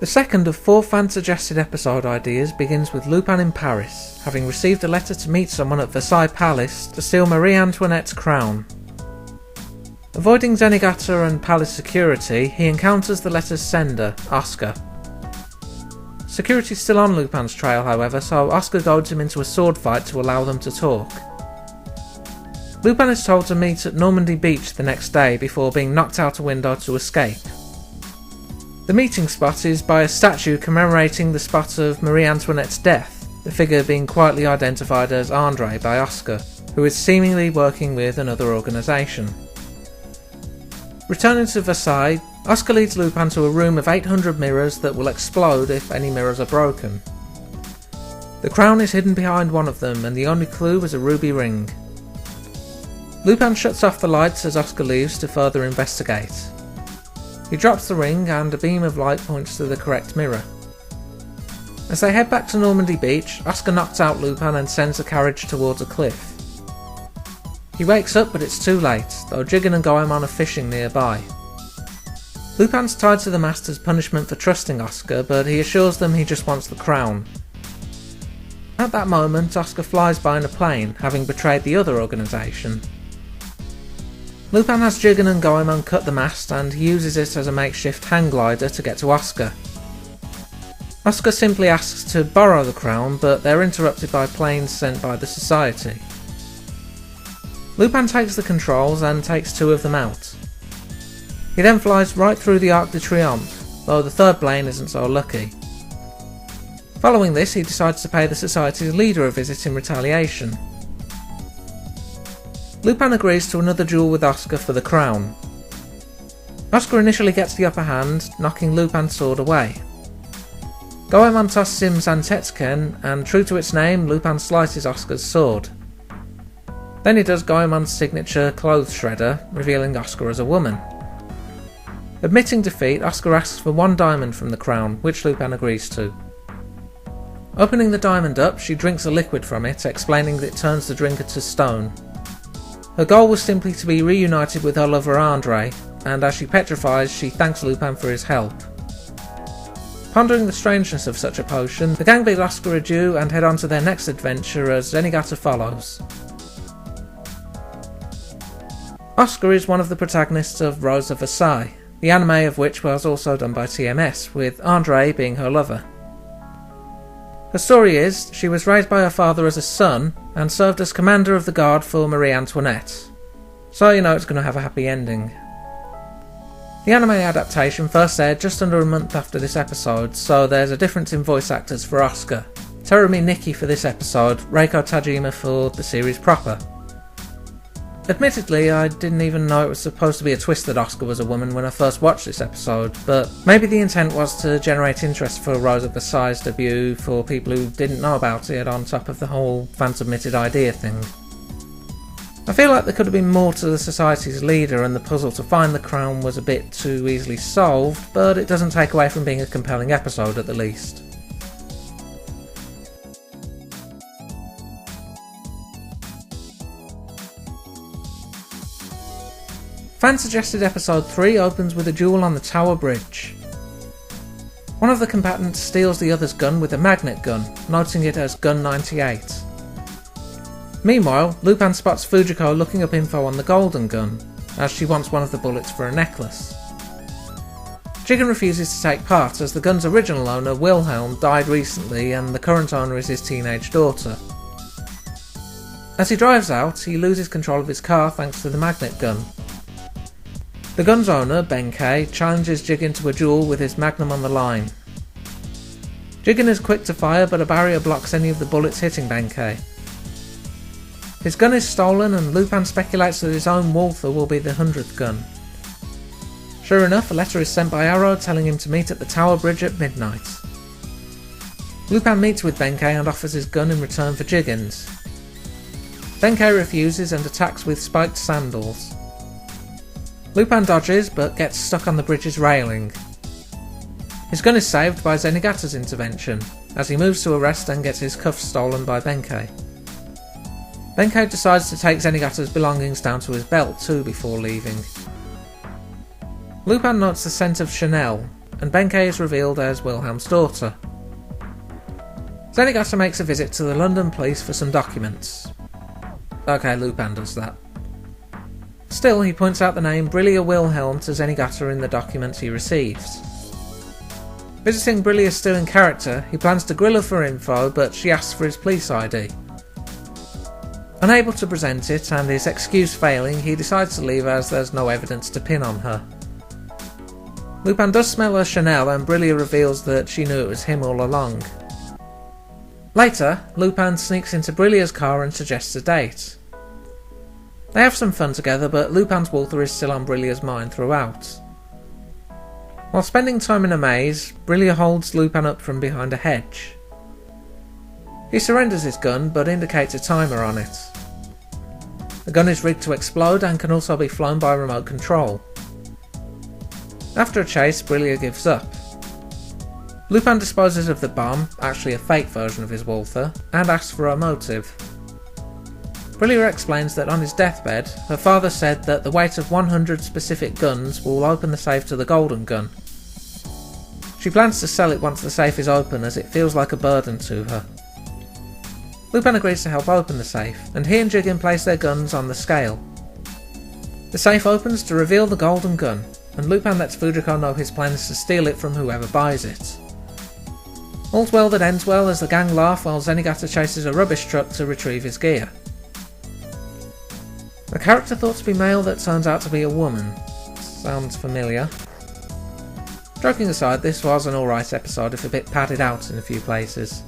The second of 4 fan-suggested episode ideas begins with Lupin in Paris, having received a letter to meet someone at Versailles Palace to steal Marie Antoinette's crown. Avoiding Zenigata and palace security, he encounters the letter's sender, Oscar. Security's still on Lupin's trail, however, so Oscar goads him into a sword fight to allow them to talk. Lupin is told to meet at Normandy Beach the next day before being knocked out a window to escape. The meeting spot is by a statue commemorating the spot of Marie Antoinette's death, the figure being quietly identified as Andre by Oscar, who is seemingly working with another organisation. Returning to Versailles, Oscar leads Lupin to a room of 800 mirrors that will explode if any mirrors are broken. The crown is hidden behind one of them, and the only clue is a ruby ring. Lupin shuts off the lights as Oscar leaves to further investigate. He drops the ring and a beam of light points to the correct mirror. As they head back to Normandy Beach, Oscar knocks out Lupin and sends the carriage towards a cliff. He wakes up but it's too late, though Jigen and Goemon are fishing nearby. Lupin's tied to the mast as punishment for trusting Oscar, but he assures them he just wants the crown. At that moment, Oscar flies by in a plane, having betrayed the other organisation. Lupin has Jigen and Goemon cut the mast and he uses it as a makeshift hang glider to get to Oscar. Oscar simply asks to borrow the crown, but they're interrupted by planes sent by the Society. Lupin takes the controls and takes 2 of them out. He then flies right through the Arc de Triomphe, though the third plane isn't so lucky. Following this, he decides to pay the Society's leader a visit in retaliation. Lupin agrees to another duel with Oscar for the crown. Oscar initially gets the upper hand, knocking Lupin's sword away. Goemon tosses him Zantetsuken, and true to its name, Lupin slices Oscar's sword. Then he does Goemon's signature clothes shredder, revealing Oscar as a woman. Admitting defeat, Oscar asks for 1 diamond from the crown, which Lupin agrees to. Opening the diamond up, she drinks a liquid from it, explaining that it turns the drinker to stone. Her goal was simply to be reunited with her lover Andre, and as she petrifies, she thanks Lupin for his help. Pondering the strangeness of such a potion, the gang bid Oscar adieu and head on to their next adventure as Zenigata follows. Oscar is one of the protagonists of Rose of Versailles, the anime of which was also done by TMS, with Andre being her lover. Her story is, she was raised by her father as a son, and served as commander of the guard for Marie Antoinette. So you know it's going to have a happy ending. The anime adaptation first aired just under a month after this episode, so there's a difference in voice actors for Oscar. Terumi Nikki for this episode, Reiko Tajima for the series proper. Admittedly, I didn't even know it was supposed to be a twist that Oscar was a woman when I first watched this episode, but maybe the intent was to generate interest for Rose of Versailles' debut for people who didn't know about it on top of the whole fan-submitted idea thing. I feel like there could have been more to the Society's leader and the puzzle to find the crown was a bit too easily solved, but it doesn't take away from being a compelling episode at the least. Fan-suggested episode 3 opens with a duel on the Tower Bridge. One of the combatants steals the other's gun with a magnet gun, noting it as Gun 98. Meanwhile, Lupin spots Fujiko looking up info on the golden gun, as she wants one of the bullets for a necklace. Jigen refuses to take part as the gun's original owner, Wilhelm, died recently and the current owner is his teenage daughter. As he drives out, he loses control of his car thanks to the magnet gun. The gun's owner, Benkei, challenges Jigen to a duel with his magnum on the line. Jigen is quick to fire, but a barrier blocks any of the bullets hitting Benkei. His gun is stolen and Lupin speculates that his own Walther will be the 100th gun. Sure enough, a letter is sent by Arrow telling him to meet at the Tower Bridge at midnight. Lupin meets with Benkei and offers his gun in return for Jigen's. Benkei refuses and attacks with spiked sandals. Lupin dodges, but gets stuck on the bridge's railing. His gun is saved by Zenigata's intervention, as he moves to arrest and gets his cuffs stolen by Benkei. Benkei decides to take Zenigata's belongings down to his belt too before leaving. Lupin notes the scent of Chanel, and Benkei is revealed as Wilhelm's daughter. Zenigata makes a visit to the London police for some documents. Okay, Lupin does that. Still, he points out the name Brillia Wilhelm to Zenigata in the documents he receives. Visiting Brillia still in character, he plans to grill her for info, but she asks for his police ID. Unable to present it, and his excuse failing, he decides to leave as there's no evidence to pin on her. Lupin does smell her Chanel, and Brillia reveals that she knew it was him all along. Later, Lupin sneaks into Brillia's car and suggests a date. They have some fun together, but Lupin's Walther is still on Brillia's mind throughout. While spending time in a maze, Brillia holds Lupin up from behind a hedge. He surrenders his gun, but indicates a timer on it. The gun is rigged to explode and can also be flown by remote control. After a chase, Brillia gives up. Lupin disposes of the bomb, actually a fake version of his Walther, and asks for her motive. Brillia explains that on his deathbed, her father said that the weight of 100 specific guns will open the safe to the golden gun. She plans to sell it once the safe is open, as it feels like a burden to her. Lupin agrees to help open the safe, and he and Jigen place their guns on the scale. The safe opens to reveal the golden gun, and Lupin lets Fujiko know his plan is to steal it from whoever buys it. All's well that ends well, as the gang laugh while Zenigata chases a rubbish truck to retrieve his gear. A character thought to be male that turns out to be a woman. Sounds familiar. Joking aside, this was an alright episode, if a bit padded out in a few places.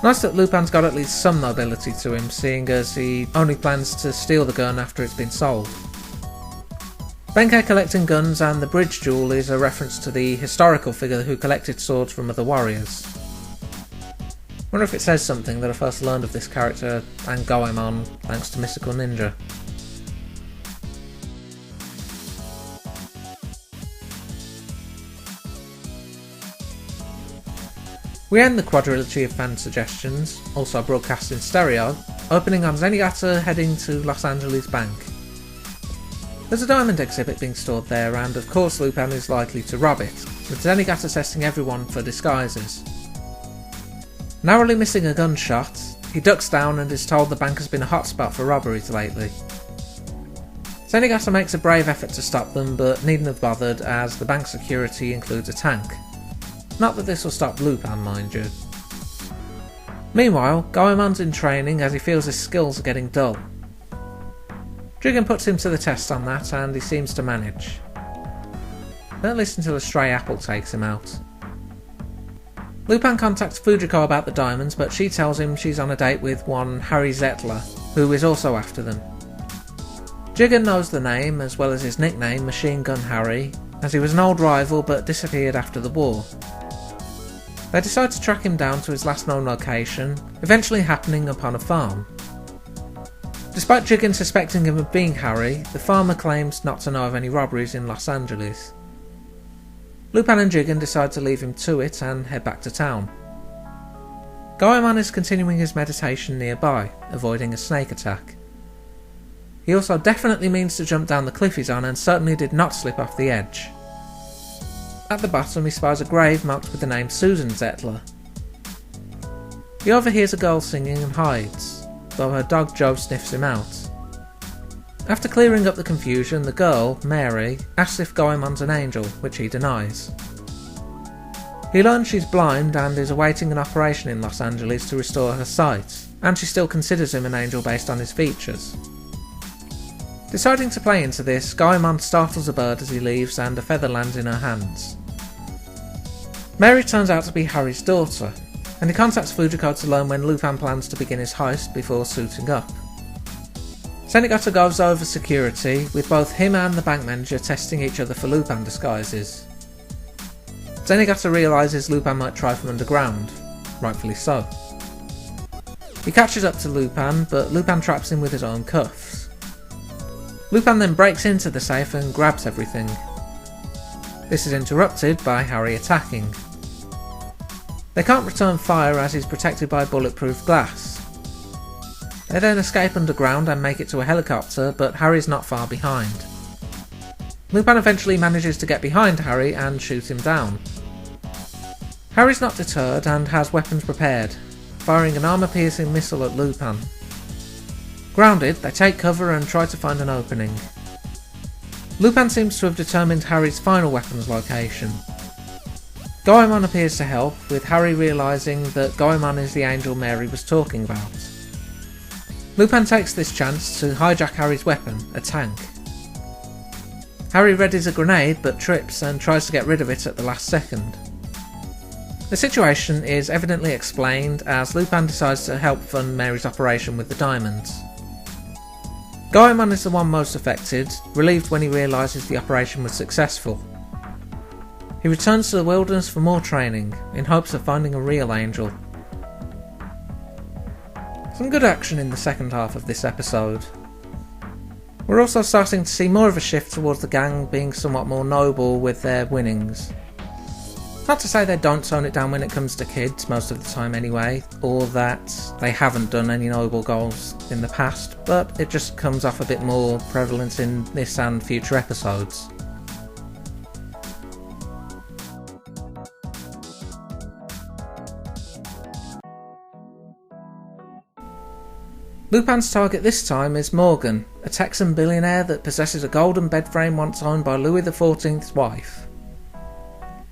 Nice that Lupin's got at least some nobility to him, seeing as he only plans to steal the gun after it's been sold. Benkei collecting guns and the bridge jewel is a reference to the historical figure who collected swords from other warriors. Wonder if it says something that I first learned of this character and Goemon thanks to Mystical Ninja. We end the quadrilogy of fan suggestions, also broadcast in stereo, opening on Zenigata heading to Los Angeles Bank. There's a diamond exhibit being stored there, and of course Lupin is likely to rob it, with Zenigata testing everyone for disguises. Narrowly missing a gunshot, he ducks down and is told the bank has been a hotspot for robberies lately. Zenigata makes a brave effort to stop them, but needn't have bothered as the bank security includes a tank. Not that this will stop Lupin, mind you. Meanwhile, Goemon's in training as he feels his skills are getting dull. Jigen puts him to the test on that, and he seems to manage. At least until a stray apple takes him out. Lupin contacts Fujiko about the diamonds, but she tells him she's on a date with one Harry Zettler, who is also after them. Jigen knows the name, as well as his nickname Machine Gun Harry, as he was an old rival but disappeared after the war. They decide to track him down to his last known location, eventually happening upon a farm. Despite Jigen suspecting him of being Harry, the farmer claims not to know of any robberies in Los Angeles. Lupin and Jigen decide to leave him to it and head back to town. Goemon is continuing his meditation nearby, avoiding a snake attack. He also definitely means to jump down the cliff he's on and certainly did not slip off the edge. At the bottom he spies a grave marked with the name Susan Zettler. He overhears a girl singing and hides, though her dog Joe sniffs him out. After clearing up the confusion, the girl, Mary, asks if Goemon's an angel, which he denies. He learns she's blind and is awaiting an operation in Los Angeles to restore her sight, and she still considers him an angel based on his features. Deciding to play into this, Goemon startles a bird as he leaves and a feather lands in her hands. Mary turns out to be Harry's daughter, and he contacts Fujiko to learn when Lupin plans to begin his heist before suiting up. Zenigata goes over security, with both him and the bank manager testing each other for Lupin disguises. Zenigata realises Lupin might try from underground, rightfully so. He catches up to Lupin, but Lupin traps him with his own cuffs. Lupin then breaks into the safe and grabs everything. This is interrupted by Harry attacking. They can't return fire as he's protected by bulletproof glass. They then escape underground and make it to a helicopter, but Harry's not far behind. Lupin eventually manages to get behind Harry and shoot him down. Harry's not deterred and has weapons prepared, firing an armour-piercing missile at Lupin. Grounded, they take cover and try to find an opening. Lupin seems to have determined Harry's final weapons location. Goemon appears to help, with Harry realising that Goemon is the angel Mary was talking about. Lupin takes this chance to hijack Harry's weapon, a tank. Harry readies a grenade but trips and tries to get rid of it at the last second. The situation is evidently explained as Lupin decides to help fund Mary's operation with the diamonds. Goemon is the one most affected, relieved when he realises the operation was successful. He returns to the wilderness for more training, in hopes of finding a real angel. Some good action in the second half of this episode. We're also starting to see more of a shift towards the gang being somewhat more noble with their winnings. Not to say they don't tone it down when it comes to kids most of the time anyway, or that they haven't done any noble goals in the past, but it just comes off a bit more prevalent in this and future episodes. Lupin's target this time is Morgan, a Texan billionaire that possesses a golden bed frame once owned by Louis XIV's wife.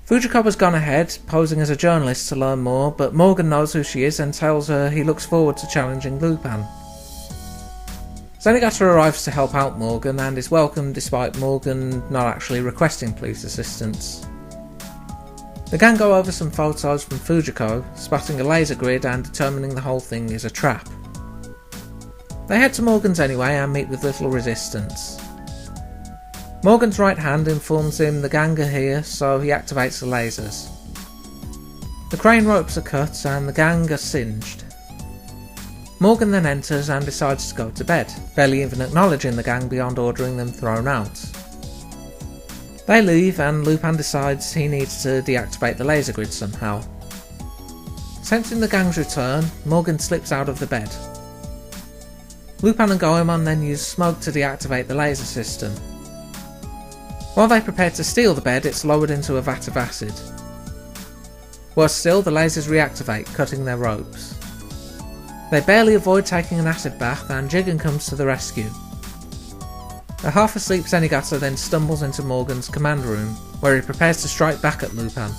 Fujiko has gone ahead, posing as a journalist to learn more, but Morgan knows who she is and tells her he looks forward to challenging Lupin. Zenigata arrives to help out Morgan and is welcomed despite Morgan not actually requesting police assistance. The gang go over some photos from Fujiko, spotting a laser grid and determining the whole thing is a trap. They head to Morgan's anyway and meet with little resistance. Morgan's right hand informs him the gang are here, so he activates the lasers. The crane ropes are cut and the gang are singed. Morgan then enters and decides to go to bed, barely even acknowledging the gang beyond ordering them thrown out. They leave and Lupin decides he needs to deactivate the laser grid somehow. Sensing the gang's return, Morgan slips out of the bed. Lupin and Goemon then use smoke to deactivate the laser system. While they prepare to steal the bed, it's lowered into a vat of acid. Worse still, the lasers reactivate, cutting their ropes. They barely avoid taking an acid bath and Jigen comes to the rescue. A half-asleep Zenigata then stumbles into Morgan's command room, where he prepares to strike back at Lupin.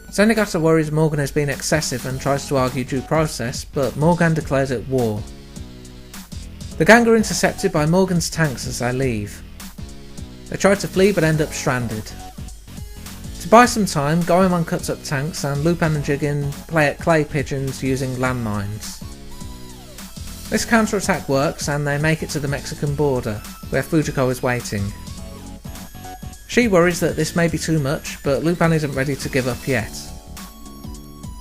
Zenigata worries Morgan has been excessive and tries to argue due process, but Morgan declares it war. The gang are intercepted by Morgan's tanks as they leave. They try to flee but end up stranded. To buy some time, Goemon cuts up tanks and Lupin and Jigen play at clay pigeons using landmines. This counterattack works and they make it to the Mexican border, where Fujiko is waiting. She worries that this may be too much, but Lupin isn't ready to give up yet.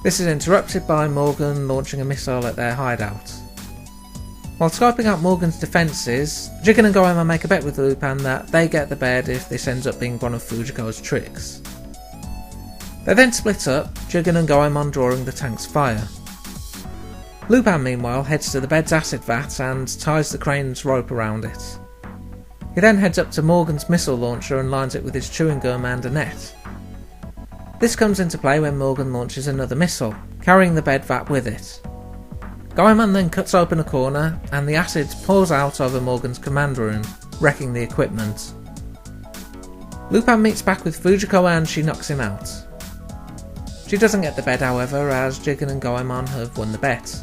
This is interrupted by Morgan launching a missile at their hideout. While scoping out Morgan's defences, Jigen and Goemon make a bet with Lupin that they get the bed if this ends up being one of Fujiko's tricks. They then split up, Jigen and Goemon drawing the tank's fire. Lupin meanwhile heads to the bed's acid vat and ties the crane's rope around it. He then heads up to Morgan's missile launcher and lines it with his chewing gum and a net. This comes into play when Morgan launches another missile, carrying the bed vat with it. Goemon then cuts open a corner and the acid pours out over Morgan's command room, wrecking the equipment. Lupin meets back with Fujiko and she knocks him out. She doesn't get the bed however, as Jigen and Goemon have won the bet.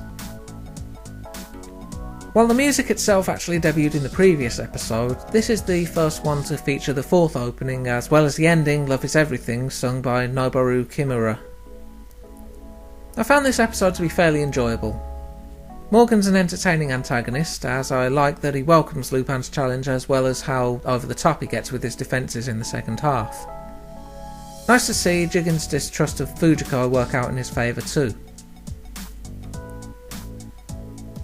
While the music itself actually debuted in the previous episode, this is the first one to feature the fourth opening as well as the ending Love Is Everything sung by Noboru Kimura. I found this episode to be fairly enjoyable. Morgan's an entertaining antagonist, as I like that he welcomes Lupin's challenge as well as how over the top he gets with his defences in the second half. Nice to see Jigen's distrust of Fujiko work out in his favour too.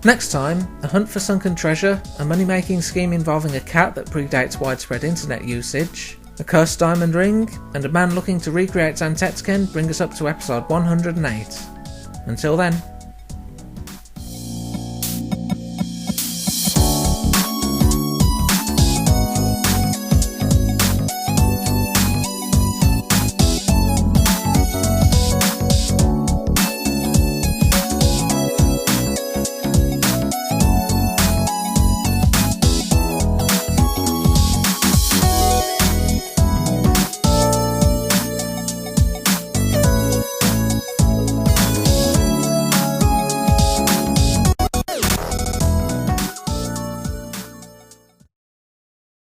Next time, a hunt for sunken treasure, a money-making scheme involving a cat that predates widespread internet usage, a cursed diamond ring, and a man looking to recreate Zantetsuken bring us up to episode 108. Until then.